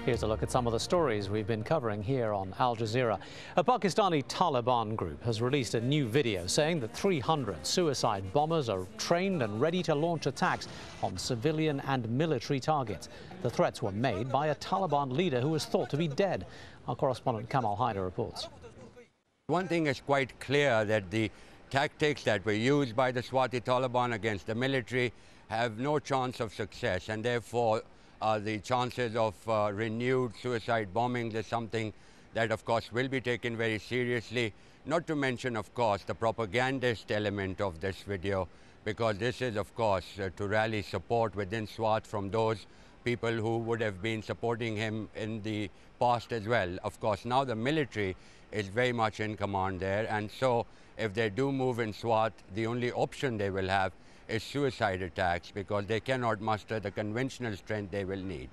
Here's a look at some of the stories we've been covering here on Al Jazeera. A Pakistani Taliban group has released a new video saying that 300 suicide bombers are trained and ready to launch attacks on civilian and military targets. The threats were made by a Taliban leader who is thought to be dead. Our correspondent Kamal Haider reports. One thing is quite clear, that the tactics that were used by the Swati Taliban against the military have no chance of success, and therefore the chances of renewed suicide bombings is something that, of course, will be taken very seriously. Not to mention, of course, the propagandist element of this video, because this is, of course, to rally support within Swat from those people who would have been supporting him in the past as well. Of course, now the military is very much in command there, and so if they do move in Swat, the only option they will have is suicide attacks, because they cannot muster the conventional strength they will need.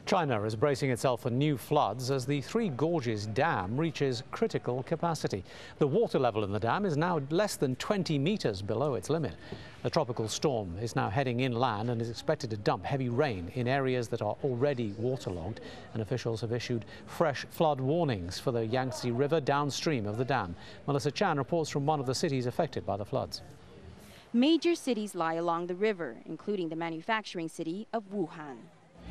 China is bracing itself for new floods as the Three Gorges Dam reaches critical capacity. The water level in the dam is now less than 20 meters below its limit. The tropical storm is now heading inland and is expected to dump heavy rain in areas that are already waterlogged, and officials have issued fresh flood warnings for the Yangtze River downstream of the dam. Melissa Chan reports from one of the cities affected by the floods. Major cities lie along the river, including the manufacturing city of Wuhan.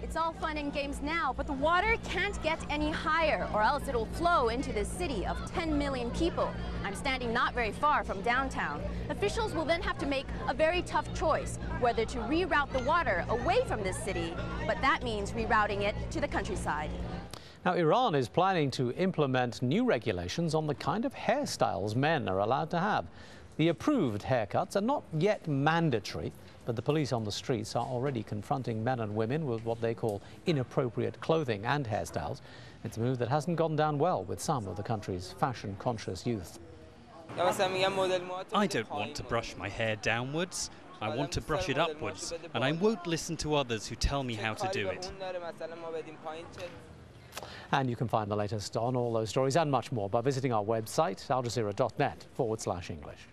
It's all fun and games now, but the water can't get any higher, or else it'll flow into this city of 10 million people. I'm standing not very far from downtown. Officials will then have to make a very tough choice, whether to reroute the water away from this city, but that means rerouting it to the countryside. Now, Iran is planning to implement new regulations on the kind of hairstyles men are allowed to have. The approved haircuts are not yet mandatory, but the police on the streets are already confronting men and women with what they call inappropriate clothing and hairstyles. It's a move that hasn't gone down well with some of the country's fashion-conscious youth. I don't want to brush my hair downwards. I want to brush it upwards, and I won't listen to others who tell me how to do it. And you can find the latest on all those stories and much more by visiting our website, aljazeera.net/English.